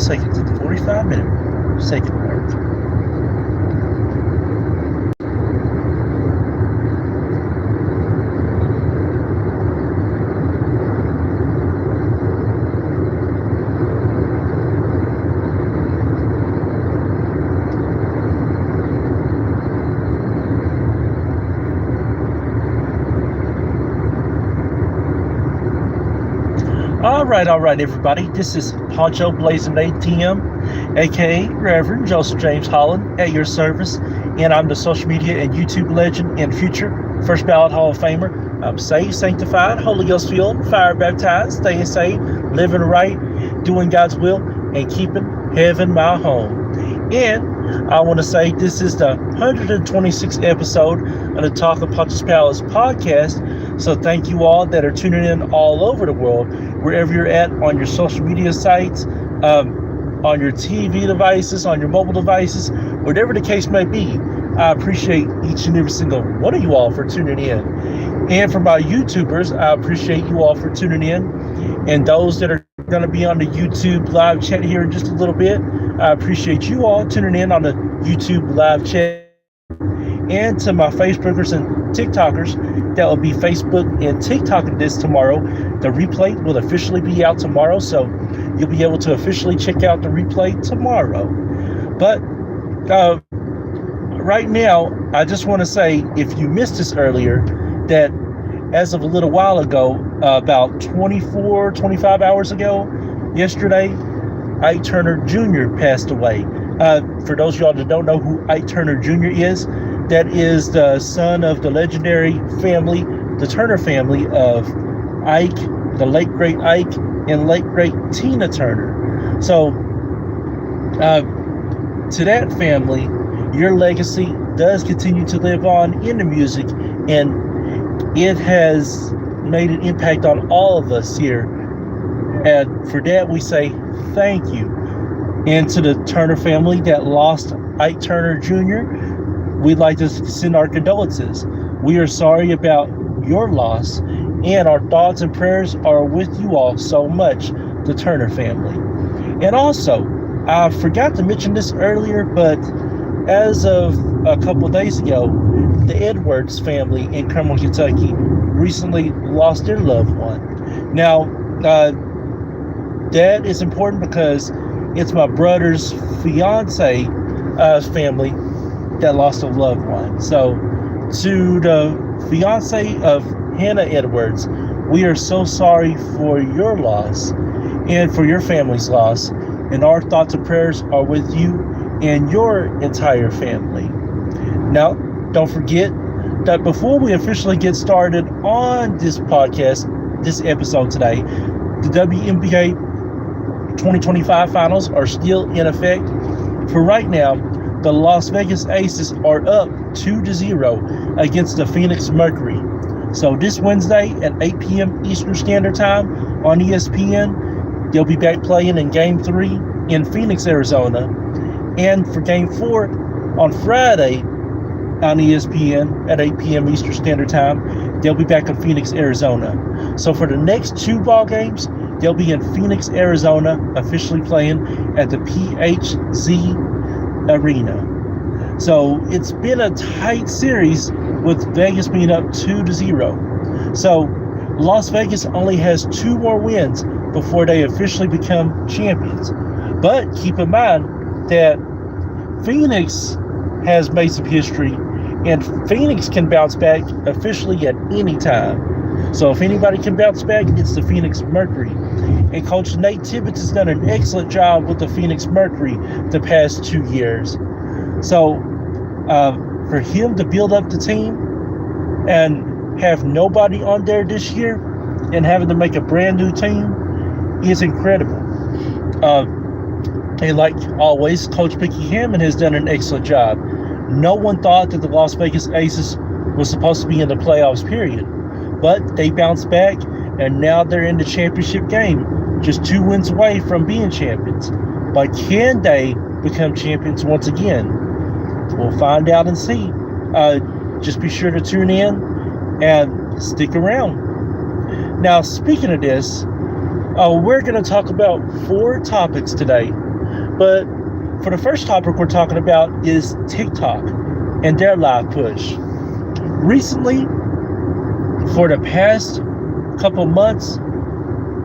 seconds at the 45-minute second mark. All right, everybody. This is Poncho Blazing ATM, aka Reverend Joseph James Holland, at your service, and I'm the social media and YouTube legend and future First Ballot Hall of Famer. I'm saved, sanctified, Holy Ghost filled, fire baptized, staying saved, living right, doing God's will, and keeping heaven my home. And I want to say this is the 126th episode of the Talk of Pontius Palace podcast. So thank you all that are tuning in all over the world, wherever you're at, on your social media sites, on your TV devices, on your mobile devices, whatever the case may be. I appreciate each and every single one of you all for tuning in. And for my YouTubers, I appreciate you all for tuning in. And those that are going to be on the YouTube live chat here in just a little bit, I appreciate you all tuning in on the YouTube live chat. And to my Facebookers and TikTokers, that will be Facebook and TikTok this tomorrow. The replay will officially be out tomorrow, so you'll be able to officially check out the replay tomorrow. But right now, I just want to say, if you missed this earlier, that as of a little while ago, about 25 hours ago, yesterday, Ike Turner Jr. passed away. For those of y'all that don't know who Ike Turner Jr. is, that is the son of the legendary family, the Turner family of Ike, the late great Ike, and late great Tina Turner. So, to that family, your legacy does continue to live on in the music, and it has made an impact on all of us here. And for that, we say thank you. And to the Turner family that lost Ike Turner Jr., we'd like to send our condolences. We are sorry about your loss, and our thoughts and prayers are with you all so much, the Turner family. And also, I forgot to mention this earlier, but as of a couple of days ago, the Edwards family in Carmel, Kentucky, recently lost their loved one. Now, that is important because it's my brother's fiance family that lost a loved one. So to the fiance of Hannah Edwards, we are so sorry for your loss and for your family's loss, and our thoughts and prayers are with you and your entire family. Now, don't forget that before we officially get started on this podcast, this episode today, the WNBA 2025 finals are still in effect. For right now, the Las Vegas Aces are up 2-0 against the Phoenix Mercury. So this Wednesday at 8 p.m. Eastern Standard Time on ESPN, they'll be back playing in Game 3 in Phoenix, Arizona. And for Game 4 on Friday on ESPN at 8 p.m. Eastern Standard Time, they'll be back in Phoenix, Arizona. So for the next two ball games, they'll be in Phoenix, Arizona, officially playing at the PHZ Arena. So it's been a tight series with Vegas being up 2-0. So Las Vegas only has 2 more wins before they officially become champions. But keep in mind that Phoenix has made some history, and Phoenix can bounce back officially at any time. So if anybody can bounce back, it's the Phoenix Mercury. And Coach Nate Tibbetts has done an excellent job with the Phoenix Mercury the past 2 years. So for him to build up the team and have nobody on there this year and having to make a brand new team is incredible. And like always, Coach Mickey Hammond has done an excellent job. No one thought that the Las Vegas Aces was supposed to be in the playoffs, period. But they bounced back, and now they're in the championship game, just 2 wins away from being champions. But can they become champions once again? We'll find out and see. Just be sure to tune in and stick around. Now, speaking of this, we're going to talk about 4 topics today. But for the first topic we're talking about is TikTok and their live push. Recently, for the past couple months,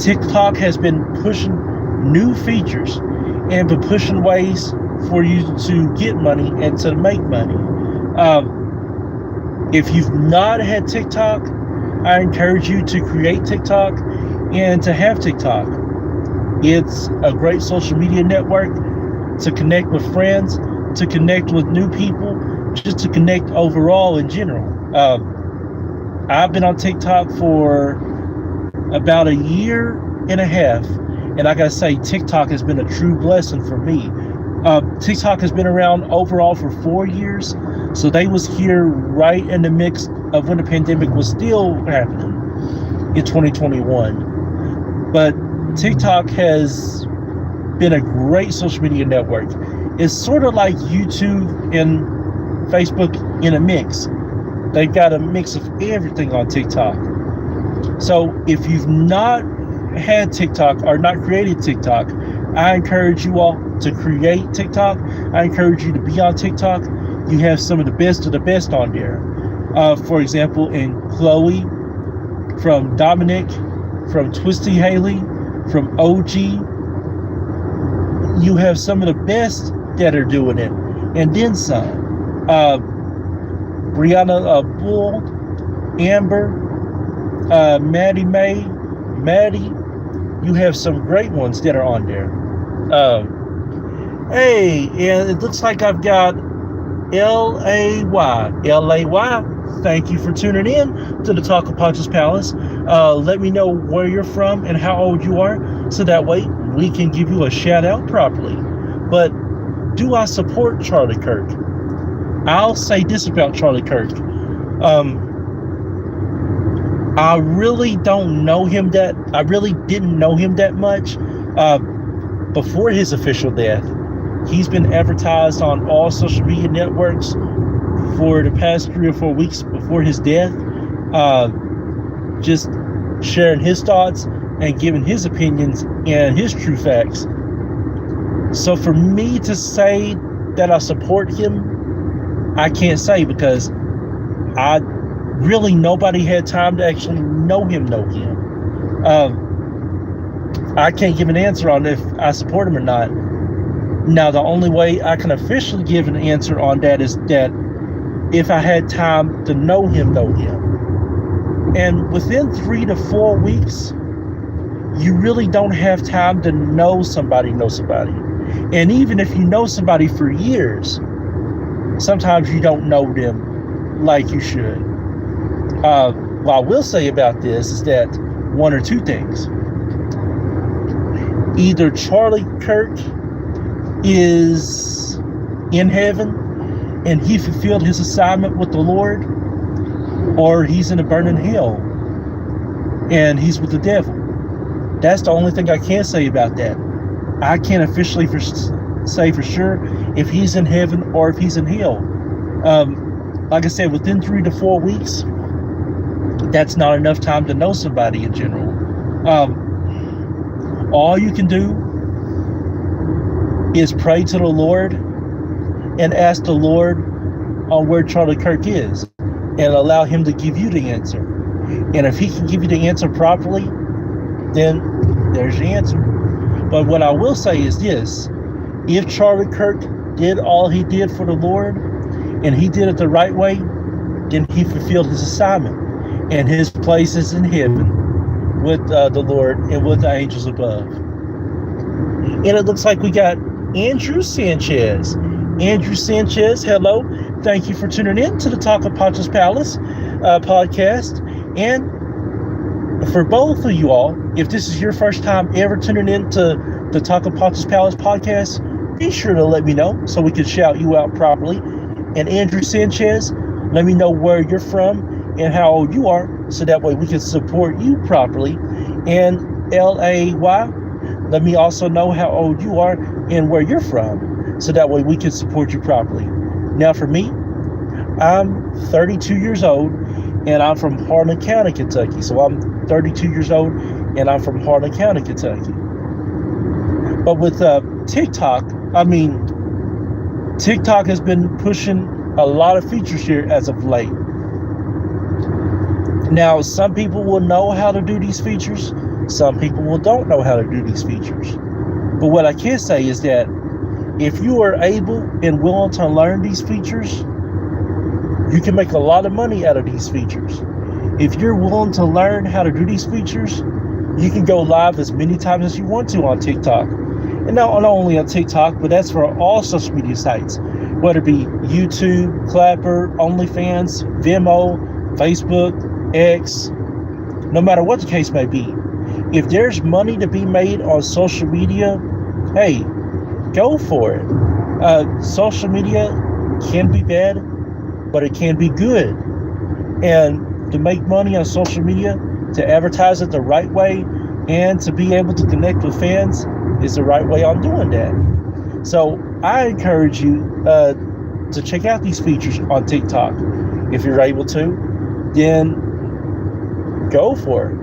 TikTok has been pushing new features and been pushing ways for you to get money and to make money. If you've not had TikTok, I encourage you to create TikTok and to have TikTok. It's a great social media network to connect with friends, to connect with new people, just to connect overall in general. I've been on TikTok for about a year and a half, and I gotta say, TikTok has been a true blessing for me. TikTok has been around overall for 4 years, so they was here right in the mix of when the pandemic was still happening in 2021. But TikTok has been a great social media network. It's sort of like YouTube and Facebook in a mix. They've got a mix of everything on TikTok. So if you've not had TikTok or not created TikTok, I encourage you all to create TikTok. I encourage you to be on TikTok. You have some of the best on there. For example, in Chloe, from Dominic, from Twisty Haley, from OG, you have some of the best that are doing it, and then some. Brianna Bull, Amber, Maddie May, Maddie, you have some great ones that are on there. Hey, and it looks like I've got L-A-Y. L-A-Y, thank you for tuning in to the Talk of Poncho's Palace. Let me know where you're from and how old you are, so that way we can give you a shout out properly. But do I support Charlie Kirk? I'll say this about Charlie Kirk. I really didn't know him that much before his official death. He's been advertised on all social media networks for the past 3 or 4 weeks before his death, just sharing his thoughts and giving his opinions and his true facts. So for me to say that I support him, I can't say, because nobody had time to actually know him. I can't give an answer on if I support him or not. Now, the only way I can officially give an answer on that is that if I had time to know him. And within 3 to 4 weeks, you really don't have time to know somebody. And even if you know somebody for years, sometimes you don't know them like you should. What I will say about this is that one or two things. Either Charlie Kirk is in heaven and he fulfilled his assignment with the Lord, or he's in a burning hell and he's with the devil. That's the only thing I can say about that. I can't officially say for sure if he's in heaven or if he's in hell. Like I said, within 3 to 4 weeks, that's not enough time to know somebody in general. All you can do is pray to the Lord and ask the Lord on where Charlie Kirk is, and allow him to give you the answer. And if he can give you the answer properly, then there's the answer. But what I will say is this: if Charlie Kirk did all he did for the Lord, and he did it the right way, then he fulfilled his assignment, and his place is in heaven with the Lord and with the angels above. And it looks like we got Andrew Sanchez. Andrew Sanchez, hello. Thank you for tuning in to the Talk of Poncho's Palace podcast. And for both of you all, if this is your first time ever tuning in to the Talk of Poncho's Palace podcast, be sure to let me know so we can shout you out properly. And Andrew Sanchez, let me know where you're from and how old you are, so that way we can support you properly. And L-A-Y, let me also know how old you are and where you're from, so that way we can support you properly. Now for me, I'm 32 years old and I'm from Harlan County, Kentucky. So I'm 32 years old and I'm from Harlan County, Kentucky. But with TikTok, I mean, TikTok has been pushing a lot of features here as of late. Now, some people will know how to do these features. Some people will don't know how to do these features. But what I can say is that if you are able and willing to learn these features, you can make a lot of money out of these features. If you're willing to learn how to do these features, you can go live as many times as you want to on TikTok. And not only on TikTok, but that's for all social media sites, whether it be YouTube, Clapper, OnlyFans, Vimeo, Facebook, X, no matter what the case may be. If there's money to be made on social media, hey, go for it. Social media can be bad, but it can be good. And to make money on social media, to advertise it the right way, and to be able to connect with fans is the right way on doing that. So I encourage you to check out these features on TikTok. If you're able to, then go for it.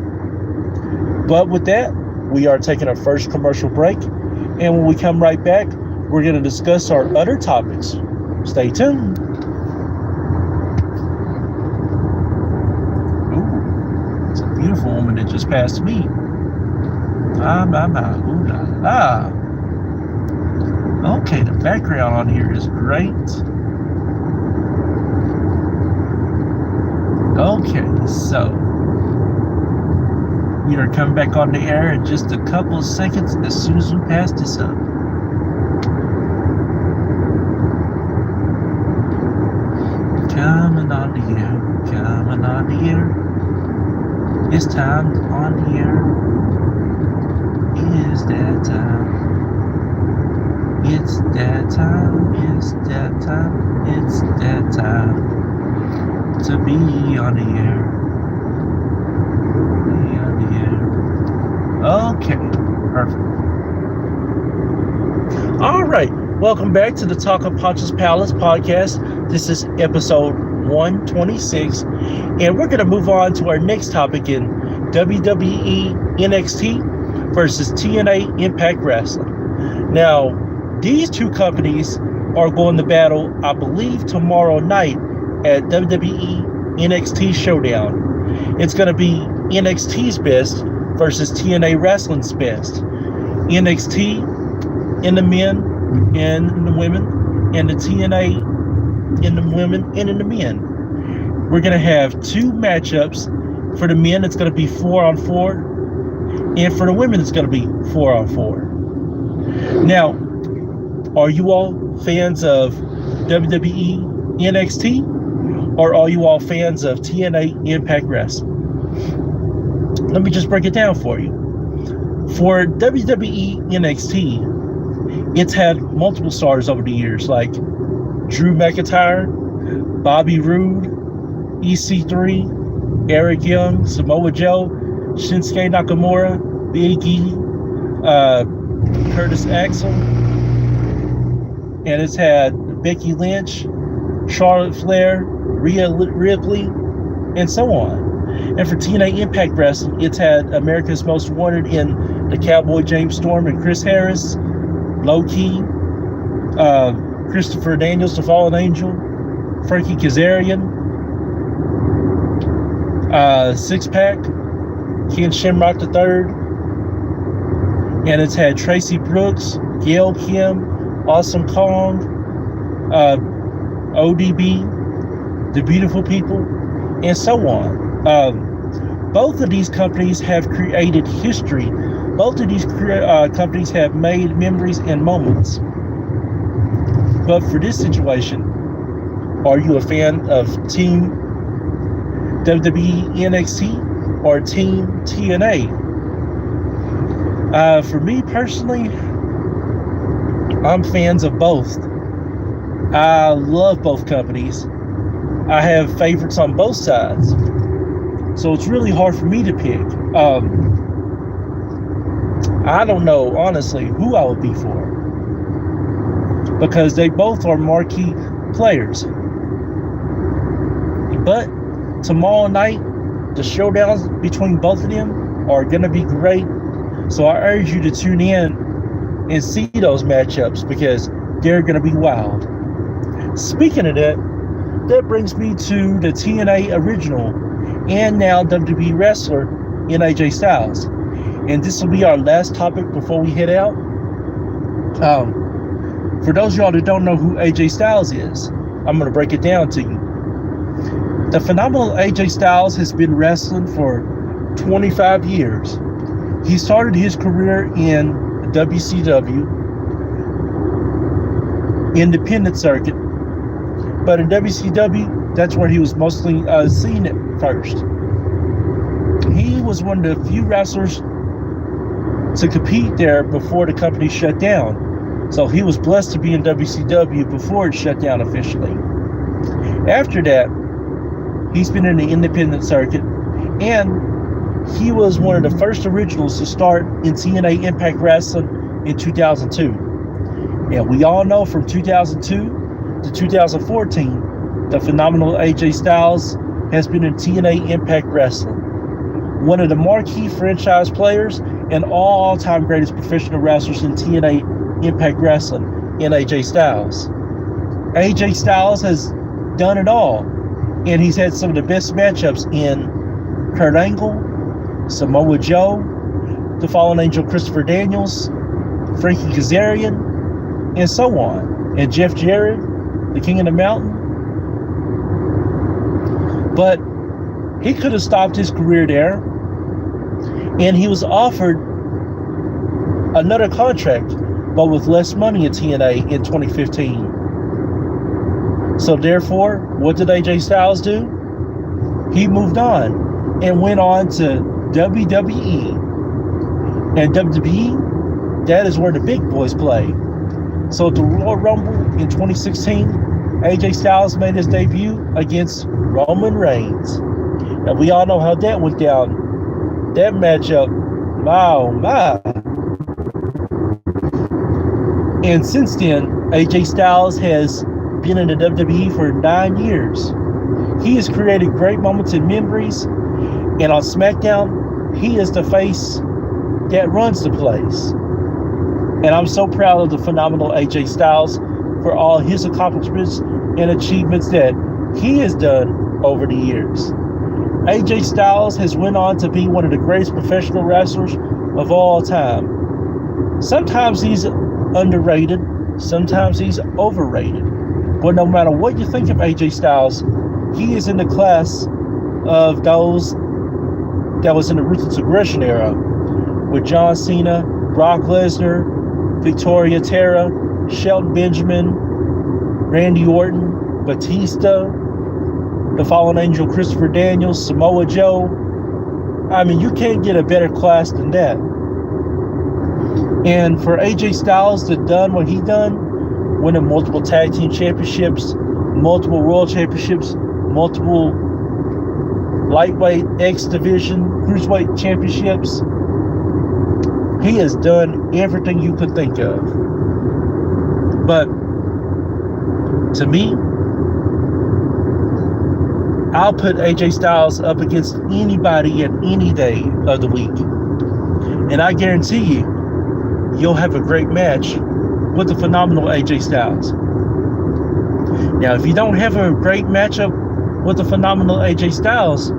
But with that, we are taking our first commercial break. And when we come right back, we're going to discuss our other topics. Stay tuned. Ooh, it's a beautiful woman that just passed me. Ooh la la. Okay, the background on here is great. Okay, so we are coming back on the air in just a couple of seconds as soon as we pass this up. Coming on the air, coming on the air. It's time on the air. It's that time. It's that time. It's that time. It's that time to be on the air. Okay, perfect. All right, welcome back to the Talk of Poncho's Palace podcast. This is episode 126, and we're going to move on to our next topic in WWE NXT versus TNA Impact Wrestling. Now, these two companies are going to battle, I believe, tomorrow night at WWE NXT Showdown. It's going to be NXT's best versus TNA Wrestling's best. NXT in the men and in the women, and the TNA in the women and in the men. We're going to have two matchups. For the men, it's going to be 4-on-4, and for the women, it's going to be 4-on-4. Now, are you all fans of WWE NXT, or are you all fans of TNA Impact Wrestling? Let me just break it down for you. For WWE NXT, it's had multiple stars over the years, like Drew McIntyre, Bobby Roode, EC3, Eric Young, Samoa Joe, Shinsuke Nakamura, Big E, Curtis Axel, and it's had Becky Lynch, Charlotte Flair, Rhea Ripley, and so on. And for TNA Impact Wrestling, it's had America's Most Wanted in the Cowboy James Storm and Chris Harris, Low Key, Christopher Daniels, the Fallen Angel, Frankie Kazarian, Six Pack, Ken Shamrock III, and it's had Tracy Brooks, Gail Kim, Awesome Kong, ODB, The Beautiful People, and so on. Both of these companies have created history. Both of these companies have made memories and moments. But for this situation, are you a fan of Team WWE NXT or Team TNA? For me personally, I'm fans of both. I love both companies. I have favorites on both sides. So it's really hard for me to pick. I don't know, honestly, who I would be for. Because they both are marquee players. But tomorrow night, the showdowns between both of them are going to be great. So I urge you to tune in and see those matchups because they're going to be wild. Speaking of that, that brings me to the TNA original and now WWE wrestler in AJ Styles. And this will be our last topic before we head out. For those of y'all that don't know who AJ Styles is, I'm going to break it down to you. The phenomenal AJ Styles has been wrestling for 25 years. He started his career in WCW, independent circuit, but in WCW, that's where he was mostly seen at first. He was one of the few wrestlers to compete there before the company shut down. So he was blessed to be in WCW before it shut down officially. After that, he's been in the independent circuit, and he was one of the first originals to start in TNA Impact Wrestling in 2002. And we all know from 2002 to 2014, the phenomenal AJ Styles has been in TNA Impact Wrestling. One of the marquee franchise players and all-time greatest professional wrestlers in TNA Impact Wrestling in AJ Styles. AJ Styles has done it all, and he's had some of the best matchups in Kurt Angle, Samoa Joe, the Fallen Angel Christopher Daniels, Frankie Kazarian, and so on, and Jeff Jarrett, the King of the Mountain. But he could have stopped his career there, and he was offered another contract, but with less money at TNA in 2015. So therefore, what did AJ Styles do? He moved on and went on to WWE. And WWE, that is where the big boys play. So at the Royal Rumble in 2016, AJ Styles made his debut against Roman Reigns. And we all know how that went down. That matchup, my oh my. And since then, AJ Styles has been in the WWE for 9 years. He has created great moments and memories, and on SmackDown, he is the face that runs the place. And I'm so proud of the phenomenal AJ Styles for all his accomplishments and achievements that he has done over the years. AJ Styles has went on to be one of the greatest professional wrestlers of all time. Sometimes he's underrated, sometimes he's overrated. But no matter what you think of AJ Styles, he is in the class of those that was in the Ruthless Aggression era, with John Cena, Brock Lesnar, Victoria Tara, Shelton Benjamin, Randy Orton, Batista, the Fallen Angel Christopher Daniels, Samoa Joe. I mean, you can't get a better class than that. And for AJ Styles to done what he done, winning multiple tag team championships, multiple world championships, multiple lightweight X division cruiserweight championships, he has done everything you could think of. But to me, I'll put AJ Styles up against anybody at any day of the week. And I guarantee you'll have a great match with the phenomenal AJ Styles. Now, if you don't have a great matchup with the phenomenal AJ Styles,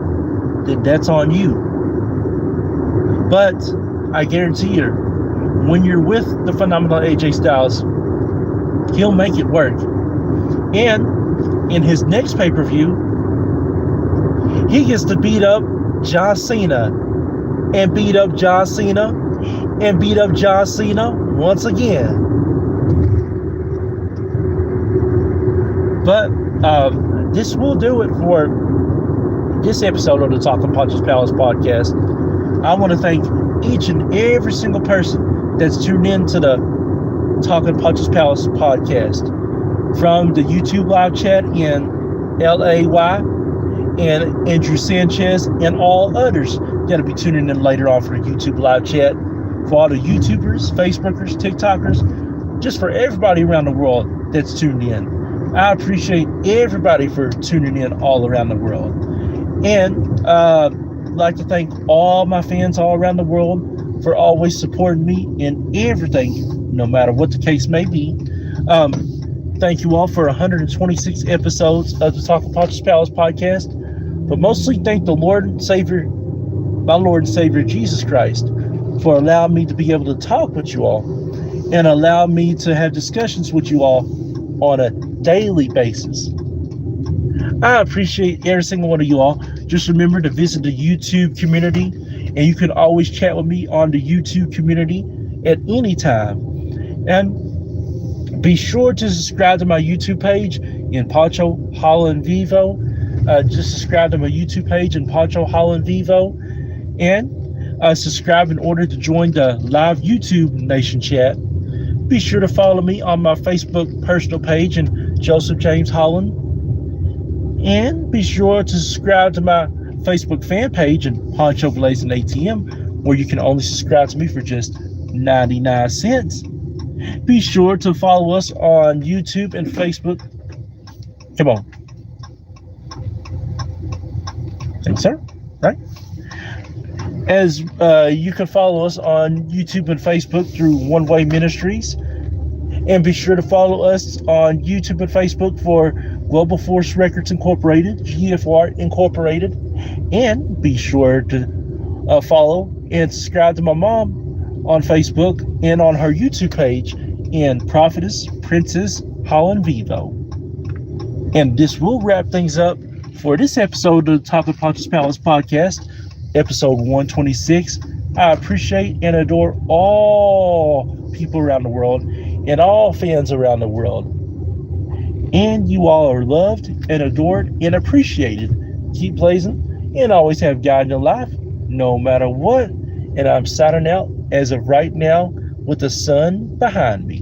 then that's on you. But I guarantee you, when you're with the phenomenal AJ Styles, he'll make it work. And in his next pay-per-view, he gets to beat up John Cena and beat up John Cena and beat up John Cena once again. But this will do it for this episode of the Talking Poncho's Palace podcast. I want to thank each and every single person that's tuned in to the Talking Poncho's Palace podcast, from the YouTube live chat in LAY, and Andrew Sanchez, and all others that'll be tuning in later on for the YouTube live chat, for all the YouTubers, Facebookers, TikTokers, just for everybody around the world that's tuned in. I appreciate everybody for tuning in all around the world. And I'd like to thank all my fans all around the world for always supporting me in everything, no matter what the case may be. Thank you all for 126 episodes of the Talking Poncho's Palace podcast. But mostly thank the Lord and Savior, my Lord and Savior Jesus Christ, for allowing me to be able to talk with you all and allow me to have discussions with you all on a daily basis. I appreciate every single one of you all. Just remember to visit the YouTube community, and you can always chat with me on the YouTube community at any time. And be sure to subscribe to my YouTube page in Poncho Holland Vivo. Just subscribe to my YouTube page in Poncho Holland Vivo, and subscribe in order to join the live YouTube Nation chat. Be sure to follow me on my Facebook personal page in Joseph James Holland. And be sure to subscribe to my Facebook fan page in Poncho Blazing ATM, where you can only subscribe to me for just 99 cents. Be sure to follow us on YouTube and Facebook. Come on. Thanks, sir. Right? As you can follow us on YouTube and Facebook through One Way Ministries. And be sure to follow us on YouTube and Facebook for Global Force Records Incorporated, GFR Incorporated. And be sure to follow and subscribe to my mom on Facebook and on her YouTube page in Prophetess Princess Holland Vivo. And this will wrap things up for this episode of the Talking Poncho's Palace podcast, episode 126. I appreciate and adore all people around the world and all fans around the world. And you all are loved and adored and appreciated. Keep blazing and always have God in your life, no matter what. And I'm signing out as of right now with the sun behind me.